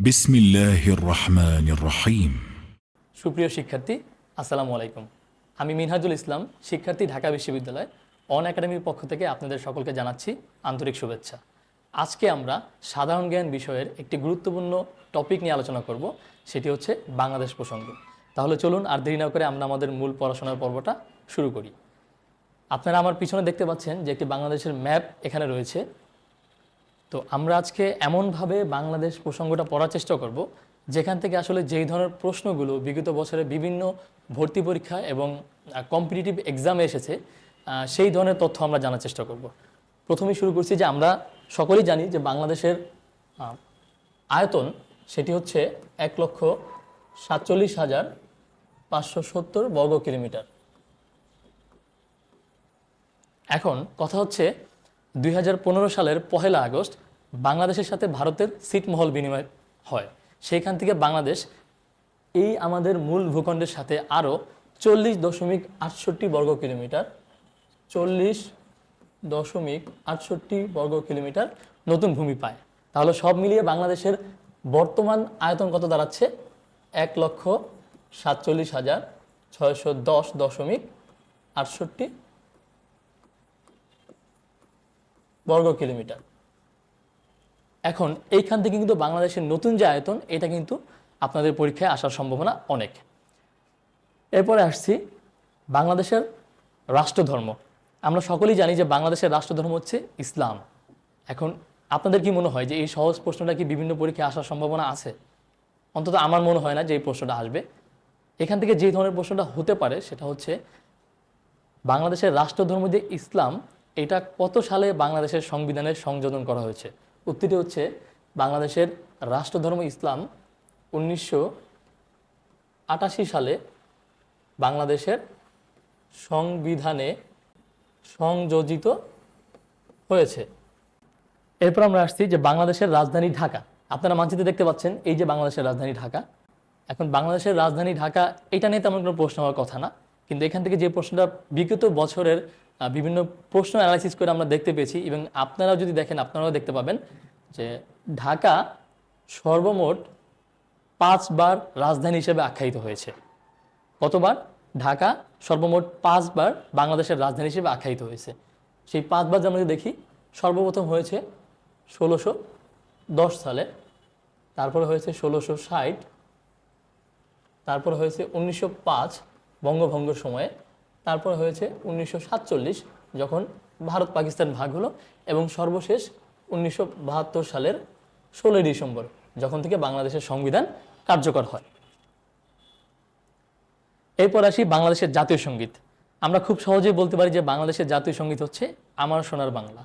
বিসমিল্লাহির রহমানির রহিম। সুপ্রিয় শিক্ষার্থী, আসসালামু আলাইকুম। আমি মিনহাজুল ইসলাম, শিক্ষার্থী, ঢাকা বিশ্ববিদ্যালয় অন একাডেমির পক্ষ থেকে আপনাদের সকলকে জানাচ্ছি আন্তরিক শুভেচ্ছা। আজকে আমরা সাধারণ জ্ঞান বিষয়ের একটি গুরুত্বপূর্ণ টপিক নিয়ে আলোচনা করব, সেটি হচ্ছে বাংলাদেশ প্রসঙ্গ। তাহলে চলুন আর দেরি না করে আমরা আমাদের মূল পড়াশোনার পর্বটা শুরু করি। আপনারা আমার পিছনে দেখতে পাচ্ছেন যে একটি বাংলাদেশের ম্যাপ এখানে রয়েছে। তো আমরা আজকে এমনভাবে বাংলাদেশ প্রসঙ্গটা পড়ার চেষ্টা করব যেখান থেকে আসলে যেই ধরনের প্রশ্নগুলো বিগত বছরে বিভিন্ন ভর্তি পরীক্ষা এবং কম্পিটিটিভ এক্সামে এসেছে সেই ধরনের তথ্য আমরা জানার চেষ্টা করব। প্রথমেই শুরু করছি যে আমরা সকলেই জানি যে বাংলাদেশের আয়তন সেটি হচ্ছে 1,47,570 বর্গ কিলোমিটার। এখন কথা হচ্ছে 2015 সালের 1 আগস্ট বাংলাদেশের সাথে ভারতের ছিটমহল বিনিময় হয়। সেইখান থেকে বাংলাদেশ এই আমাদের মূল ভূখণ্ডের সাথে আরও 40.68 বর্গ কিলোমিটার 40.68 বর্গ কিলোমিটার নতুন ভূমি পায়। তাহলে সব মিলিয়ে বাংলাদেশের বর্তমান আয়তন কত দাঁড়াচ্ছে? 1,47,610.68 বর্গ কিলোমিটার। এখন এইখান থেকে কিন্তু বাংলাদেশের নতুন যে আয়তন, এটা কিন্তু আপনাদের পরীক্ষায় আসার সম্ভাবনা অনেক। এরপরে আসছি বাংলাদেশের রাষ্ট্রধর্ম। আমরা সকলেই জানি যে বাংলাদেশের রাষ্ট্রধর্ম হচ্ছে ইসলাম। এখন আপনাদের কি মনে হয় যে এই সহজ প্রশ্নটা কি বিভিন্ন পরীক্ষায় আসার সম্ভাবনা আছে? অন্তত আমার মনে হয় না যে এই প্রশ্নটা আসবে। এখান থেকে যে ধরনের প্রশ্নটা হতে পারে সেটা হচ্ছে বাংলাদেশের রাষ্ট্রধর্ম যে ইসলাম, এটা কত সালে বাংলাদেশের সংবিধানে সংযোজন করা হয়েছে? উত্তরটি হচ্ছে বাংলাদেশের রাষ্ট্রধর্ম ইসলাম 1988 সালে বাংলাদেশের সংবিধানে সংযোজিত হয়েছে। এরপর আমরা আসছি যে বাংলাদেশের রাজধানী ঢাকা। আপনারা মানচিত্রে দেখতে পাচ্ছেন এই যে বাংলাদেশের রাজধানী ঢাকা। এখন বাংলাদেশের রাজধানী ঢাকা এটা নিয়ে তেমন কোনো প্রশ্ন হওয়ার কথা না, কিন্তু এখান থেকে যে প্রশ্নটা বিগত বছরের বিভিন্ন প্রশ্ন অ্যানালাইসিস করে আমরা দেখতে পেয়েছি, এবং আপনারাও যদি দেখেন আপনারাও দেখতে পাবেন যে ঢাকা সর্বমোট 5 বার রাজধানী হিসেবে আখ্যায়িত হয়েছে। কতবার? ঢাকা সর্বমোট 5 বার বাংলাদেশের রাজধানী হিসেবে আখ্যায়িত হয়েছে। সেই 5 বার আমরা যদি দেখি, সর্বপ্রথম হয়েছে 1610 সালে, তারপরে হয়েছে 1660, তারপরে হয়েছে 1905 বঙ্গভঙ্গের সময়ে, তারপরে হয়েছে 1947 যখন ভারত পাকিস্তান ভাগ হলো, এবং সর্বশেষ 1972 সালের 16 ডিসেম্বর যখন থেকে বাংলাদেশের সংবিধান কার্যকর হয়। এরপর আসি বাংলাদেশের জাতীয় সঙ্গীত। আমরা খুব সহজেই বলতে পারি যে বাংলাদেশের জাতীয় সঙ্গীত হচ্ছে আমার সোনার বাংলা।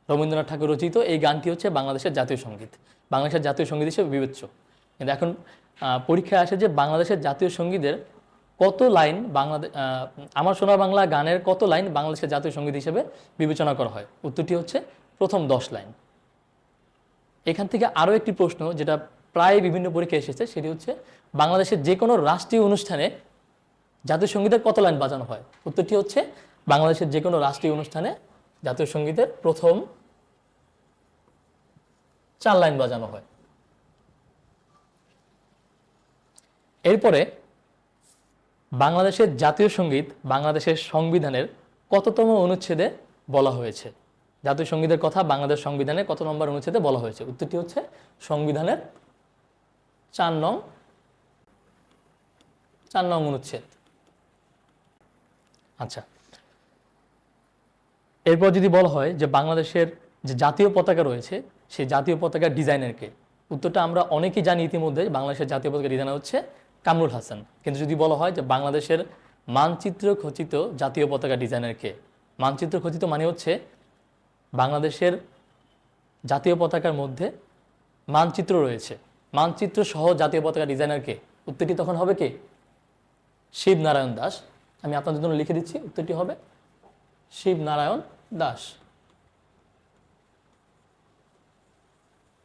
রবীন্দ্রনাথ ঠাকুর রচিত এই গানটি হচ্ছে বাংলাদেশের জাতীয় সঙ্গীত, বাংলাদেশের জাতীয় সঙ্গীত হিসেবে বিবেচ্য। কিন্তু এখন পরীক্ষায় আসে যে বাংলাদেশের জাতীয় সঙ্গীতের কত লাইন আমার সোনার বাংলা গানের কত লাইন বাংলাদেশের জাতীয় সঙ্গীত হিসেবে বিবেচনা করা হয়? উত্তরটি হচ্ছে প্রথম 10 লাইন। এখান থেকে আরও একটি প্রশ্ন যেটা প্রায় বিভিন্ন পরীক্ষায় এসেছে, সেটি হচ্ছে বাংলাদেশের যে কোনো রাষ্ট্রীয় অনুষ্ঠানে জাতীয় সঙ্গীতের কত লাইন বাজানো হয়? উত্তরটি হচ্ছে বাংলাদেশের যে কোনো রাষ্ট্রীয় অনুষ্ঠানে জাতীয় সঙ্গীতের প্রথম 4 লাইন বাজানো হয়। এরপরে বাংলাদেশের জাতীয় সঙ্গীত বাংলাদেশের সংবিধানের কততম অনুচ্ছেদে বলা হয়েছে? জাতীয় সঙ্গীতের কথা বাংলাদেশ সংবিধানে কত নম্বর অনুচ্ছেদে বলা হয়েছে? উত্তরটি হচ্ছে সংবিধানের 4 নং অনুচ্ছেদ। আচ্ছা, এরপর যদি বলা হয় যে বাংলাদেশের যে জাতীয় পতাকা রয়েছে সেই জাতীয় পতাকার ডিজাইনার কে? উত্তরটা আমরা অনেকেই জানি ইতিমধ্যে, বাংলাদেশের জাতীয় পতাকা ডিজাইনার হচ্ছে কামরুল হাসান। কিন্তু যদি বলা হয় যে বাংলাদেশের মানচিত্র খচিত জাতীয় পতাকা ডিজাইনার কে? মানচিত্র খচিত মানে হচ্ছে বাংলাদেশের জাতীয় পতাকার মধ্যে মানচিত্র রয়েছে, মানচিত্র সহ জাতীয় পতাকা ডিজাইনার কে? উত্তরটি তখন হবে কে? শিবনারায়ণ দাস। আমি আপনাদের জন্য লিখে দিচ্ছি, উত্তরটি হবে শিবনারায়ণ দাস।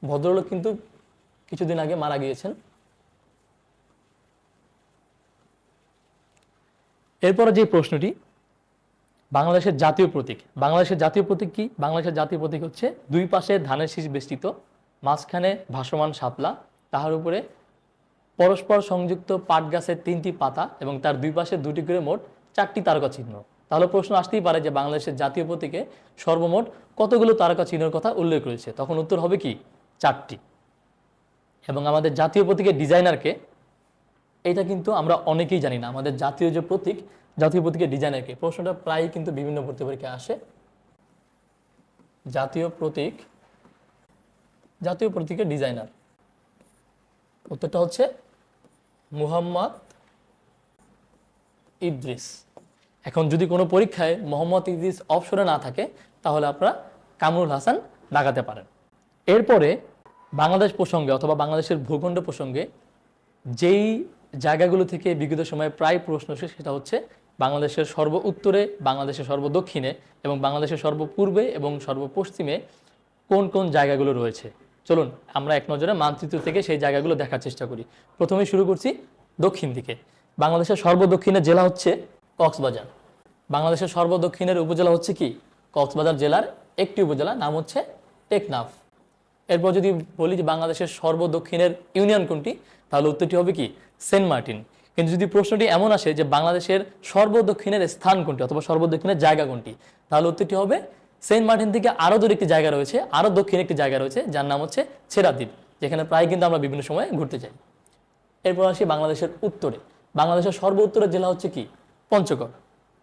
ভদ্রলোক কিন্তু কিছুদিন আগে মারা গিয়েছেন। এরপরে যে প্রশ্নটি, বাংলাদেশের জাতীয় প্রতীক। বাংলাদেশের জাতীয় প্রতীক কি? বাংলাদেশের জাতীয় প্রতীক হচ্ছে দুই পাশে ধানের শীষ বেষ্টিত, মাঝখানে ভাসমান শাপলা, তাহার উপরে পরস্পর সংযুক্ত পাট গাছের 3টি পাতা এবং তার দুই পাশে 2টি করে মোট 4টি তারকা চিহ্ন। তাহলে প্রশ্ন আসতেই পারে যে বাংলাদেশের জাতীয় প্রতীকে সর্বমোট কতগুলো তারকা চিহ্নের কথা উল্লেখ রয়েছে, তখন উত্তর হবে কি 4টি। এবং আমাদের জাতীয় প্রতীকের ডিজাইনারকে, এটা কিন্তু আমরা অনেকেই জানি না, আমাদের জাতীয় যে প্রতীক, জাতীয় প্রতীকের ডিজাইনারকে, প্রশ্নটা প্রায়ই কিন্তু বিভিন্ন ভর্তি পরীক্ষায় আসে। জাতীয় প্রতীকের ডিজাইনার, উত্তরটা হচ্ছে মুহাম্মদ ইদ্রিস। এখন যদি কোনো পরীক্ষায় মোহাম্মদ ইদ্রিস অপশনে না থাকে তাহলে আপনারা কামরুল হাসান লাগাতে পারেন। এরপরে বাংলাদেশ প্রসঙ্গে অথবা বাংলাদেশের ভূখণ্ড প্রসঙ্গে যেই জায়গাগুলো থেকে বিগত সময়ে প্রায় প্রশ্ন আসে সেটা হচ্ছে বাংলাদেশের সর্ব উত্তরে, বাংলাদেশের সর্ব দক্ষিণে এবং বাংলাদেশের সর্বপূর্বে এবং সর্বপশ্চিমে কোন কোন জায়গাগুলো রয়েছে। চলুন আমরা এক নজরে মানচিত্র থেকে সেই জায়গাগুলো দেখার চেষ্টা করি। প্রথমে শুরু করছি দক্ষিণ দিকে। বাংলাদেশের সর্বদক্ষিণের জেলা হচ্ছে কক্সবাজার। বাংলাদেশের সর্বদক্ষিণের উপজেলা হচ্ছে কি? কক্সবাজার জেলার একটি উপজেলা, নাম হচ্ছে টেকনাফ। এরপর যদি বলি যে বাংলাদেশের সর্বদক্ষিণের ইউনিয়ন কোনটি, তাহলে উত্তরটি হবে কি? সেন্ট মার্টিন। কিন্তু যদি প্রশ্নটি এমন আসে যে বাংলাদেশের সর্বদক্ষিণের স্থান কোনটি অথবা সর্বদক্ষিণের জায়গা কোনটি, তাহলে উত্তরটি হবে সেন্ট মার্টিন থেকে আরও দূরে একটি জায়গা রয়েছে, আরও দক্ষিণে একটি জায়গা রয়েছে যার নাম হচ্ছে ছেড়াদ্বীপ, যেখানে প্রায় কিন্তু আমরা বিভিন্ন সময় ঘুরতে যাই। এরপর আসি বাংলাদেশের উত্তরে। বাংলাদেশের সর্ব উত্তরের জেলা হচ্ছে কি? পঞ্চগড়।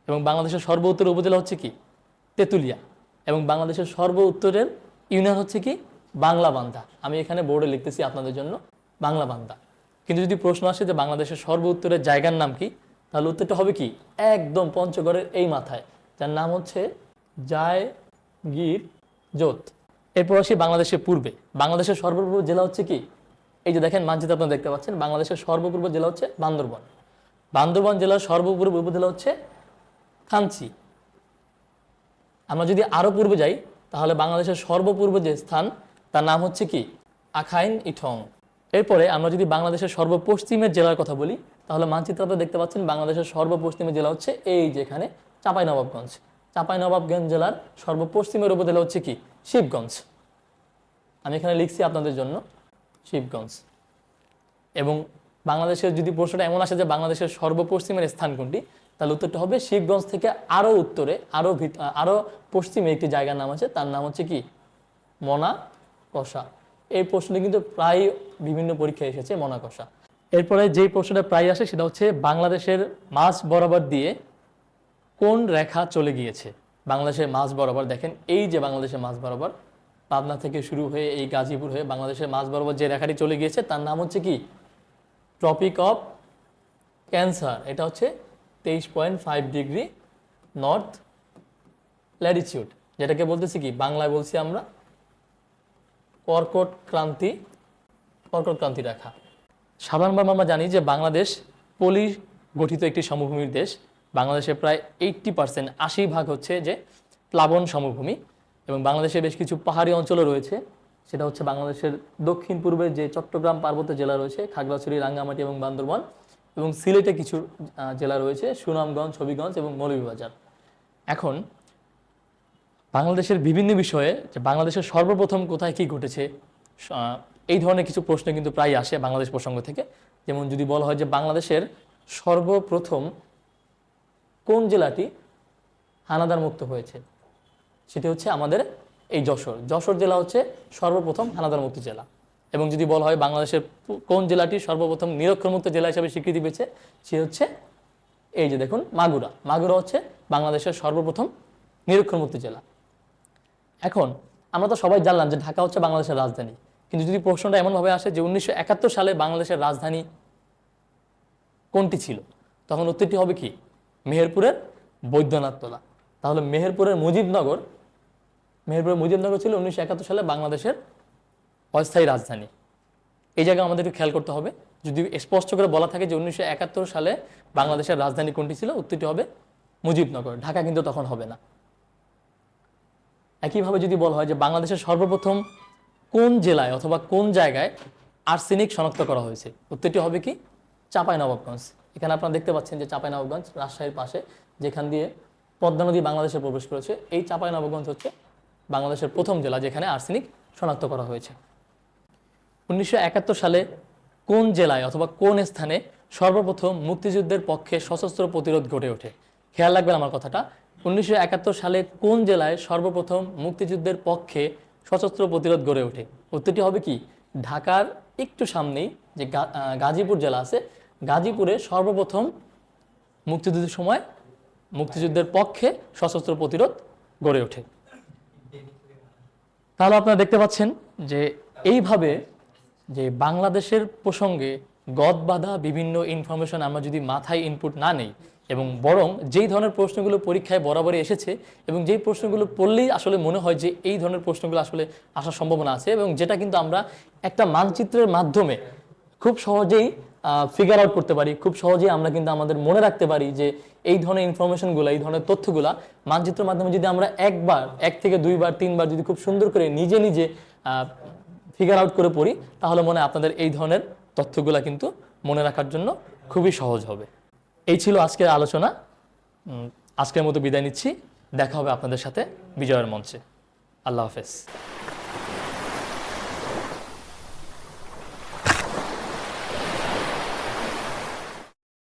এবং বাংলাদেশের সর্ব উত্তরের উপজেলা হচ্ছে কি? তেঁতুলিয়া। এবং বাংলাদেশের সর্ব উত্তরের ইউনিয়ন হচ্ছে কি? বাংলাবান্ধা। আমি এখানে বোর্ডে লিখতেছি আপনাদের জন্য বাংলাবান্ধা। কিন্তু যদি প্রশ্ন আসে যে বাংলাদেশের সর্ব উত্তরের জায়গার নাম কি, তাহলে উত্তরটা হবে কি? একদম পঞ্চগড়ের এই মাথায়, যার নাম হচ্ছে জায়গীর জোত। এরপর আসি বাংলাদেশের পূর্বে। বাংলাদেশের সর্বপূর্ব জেলা হচ্ছে কি? এই যে দেখেন মানচিত্র আপনারা দেখতে পাচ্ছেন, বাংলাদেশের সর্বপূর্ব জেলা হচ্ছে বান্দরবান। বান্দরবান জেলার সর্বপূর্ব উপজেলা হচ্ছে কাঞ্চি। আমরা যদি আরো পূর্বে যাই তাহলে বাংলাদেশের সর্বপূর্ব যে স্থান তার নাম হচ্ছে কি? আখাইন ইঠং। এরপরে আমরা যদি বাংলাদেশের সর্বপশ্চিমের জেলার কথা বলি তাহলে মানচিত্র আপনারা দেখতে পাচ্ছেন, বাংলাদেশের সর্বপশ্চিমের জেলা হচ্ছে এই যেখানে চাঁপাইনবাবগঞ্জ। চাঁপাইনবাবগঞ্জ জেলার সর্বপশ্চিমের উপজেলা হচ্ছে কি? শিবগঞ্জ। আমি এখানে লিখছি আপনাদের জন্য শিবগঞ্জ। এবং বাংলাদেশের যদি প্রশ্নটা এমন আসে যে বাংলাদেশের সর্বপশ্চিমের স্থান কোনটি, তাহলে উত্তরটা হবে শিবগঞ্জ থেকে আরও উত্তরে, আরও পশ্চিমে একটি জায়গার নাম আছে, তার নাম হচ্ছে কি? মনাকষা। এই প্রশ্নটি কিন্তু প্রায় বিভিন্ন পরীক্ষায় এসেছে, মনাকষা। এরপরে যেই প্রশ্নটা প্রায় আসে সেটা হচ্ছে বাংলাদেশের মাঝ বরাবর দিয়ে কোন রেখা চলে গিয়েছে? বাংলাদেশের মাঝ বরাবর, দেখেন এই যে বাংলাদেশের মাঝ বরাবর পাবনা থেকে শুরু হয়ে এই গাজীপুর হয়ে বাংলাদেশের মাঝ বরাবর যে রেখাটি চলে গিয়েছে তার নাম হচ্ছে কি? Tropic of cancer. এটা হচ্ছে 23.5 ডিগ্রি নর্থ ল্যাটিটিউড, যেটাকে বলতেছি কি? বাংলায় বলছি আমরা কর্কট ক্রান্তি রেখা। সাধারণভাবে আমরা জানি যে বাংলাদেশ পলি গঠিত একটি সমভূমির দেশ। বাংলাদেশে প্রায় 80% 80% হচ্ছে যে প্লাবন সমভূমি, এবং বাংলাদেশে বেশ কিছু পাহাড়ি অঞ্চলও রয়েছে। সেটা হচ্ছে বাংলাদেশের দক্ষিণ পূর্বে যে চট্টগ্রাম পার্বত্য জেলা রয়েছে, খাগড়াছড়ি, রাঙ্গামাটি এবং বান্দরবান, এবং সিলেটে কিছু জেলা রয়েছে, সুনামগঞ্জ, হবিগঞ্জ এবং মৌলভীবাজার। এখন বাংলাদেশের বিভিন্ন বিষয়ে যে বাংলাদেশের সর্বপ্রথম কোথায় কি ঘটেছে, এই ধরনের কিছু প্রশ্ন কিন্তু প্রায় আসে বাংলাদেশ প্রসঙ্গ থেকে। যেমন যদি বলা হয় যে বাংলাদেশের সর্বপ্রথম কোন জেলাটি হানাদার মুক্ত হয়েছে, সেটি হচ্ছে আমাদের এই যশোর জেলা হচ্ছে সর্বপ্রথম হানাদার মুক্ত জেলা। এবং যদি বলা হয় বাংলাদেশের কোন জেলাটি সর্বপ্রথম নিরক্ষরমুক্ত জেলা হিসেবে স্বীকৃতি পেয়েছে, সে হচ্ছে এই যে দেখুন মাগুরা হচ্ছে বাংলাদেশের সর্বপ্রথম নিরক্ষরমুক্ত জেলা। এখন আমরা তো সবাই জানলাম যে ঢাকা হচ্ছে বাংলাদেশের রাজধানী, কিন্তু যদি প্রশ্নটা এমনভাবে আসে যে 1971 সালে বাংলাদেশের রাজধানী কোনটি ছিল, তখন উত্তরটি হবে কি? মেহেরপুরের বৈদ্যনাথতলা। তাহলে মেহেরপুরের মুজিবনগর ছিল 1971 সালে বাংলাদেশের অস্থায়ী রাজধানী। এই জায়গায় আমাদের একটু খেয়াল করতে হবে। যদি স্পষ্ট করে বলা থাকে যে 1971 সালে বাংলাদেশের রাজধানী কোনটি ছিল, উত্তরটি হবে মুজিবনগর। ঢাকা কিন্তু তখন হবে না। একইভাবে যদি বলা হয় যে বাংলাদেশের সর্বপ্রথম কোন জেলায় অথবা কোন জায়গায় আর্সেনিক শনাক্ত করা হয়েছে, উত্তরটি হবে কি? চাঁপাইনবাবগঞ্জ। এখানে আপনারা দেখতে পাচ্ছেন যে চাঁপাইনবাবগঞ্জ রাজশাহীর পাশে, যেখান দিয়ে পদ্মা নদী বাংলাদেশে প্রবেশ করেছে। এই চাঁপাইনবাবগঞ্জ হচ্ছে বাংলাদেশের প্রথম জেলা যেখানে আর্সেনিক শনাক্ত করা হয়েছে। 1971 সালে কোন জেলায় অথবা কোন স্থানে সর্বপ্রথম মুক্তিযুদ্ধের পক্ষে সশস্ত্র প্রতিরোধ গড়ে ওঠে? খেয়াল রাখবেন আমার কথাটা। 1971 সালে কোন জেলায় সর্বপ্রথম মুক্তিযুদ্ধের পক্ষে সশস্ত্র প্রতিরোধ গড়ে ওঠে? উত্তরটি হবে কি, ঢাকার একটু সামনেই যে গাজীপুর জেলা আছে, গাজীপুরে সর্বপ্রথম মুক্তিযুদ্ধের সময় মুক্তিযুদ্ধের পক্ষে সশস্ত্র প্রতিরোধ গড়ে ওঠে। তাহলে আপনারা দেখতে পাচ্ছেন যে এইভাবে যে বাংলাদেশের প্রসঙ্গে গদবাঁধা বিভিন্ন ইনফরমেশন আমরা যদি মাথায় ইনপুট না নেই এবং বরং যেই ধরনের প্রশ্নগুলো পরীক্ষায় বরাবরই এসেছে এবং যেই প্রশ্নগুলো পড়লেই আসলে মনে হয় যে এই ধরনের প্রশ্নগুলো আসলে আসার সম্ভাবনা আছে এবং যেটা কিন্তু আমরা একটা মানচিত্রের মাধ্যমে খুব সহজেই ফিগার আউট করতে পারি, খুব সহজেই আমরা কিন্তু আমাদের মনে রাখতে পারি যে এই ধরনের ইনফরমেশনগুলো, এই ধরনের তথ্যগুলা মানচিত্রের মাধ্যমে যদি আমরা এক থেকে দুইবার তিনবার যদি খুব সুন্দর করে নিজে নিজে ফিগার আউট করে পড়ি, তাহলে মনে হয় আপনাদের এই ধরনের তথ্যগুলা কিন্তু মনে রাখার জন্য খুবই সহজ হবে। এই ছিল আজকের আলোচনা। আজকের মতো বিদায় নিচ্ছি। দেখা হবে আপনাদের সাথে বিজয়ের মঞ্চে। আল্লাহ হাফেজ।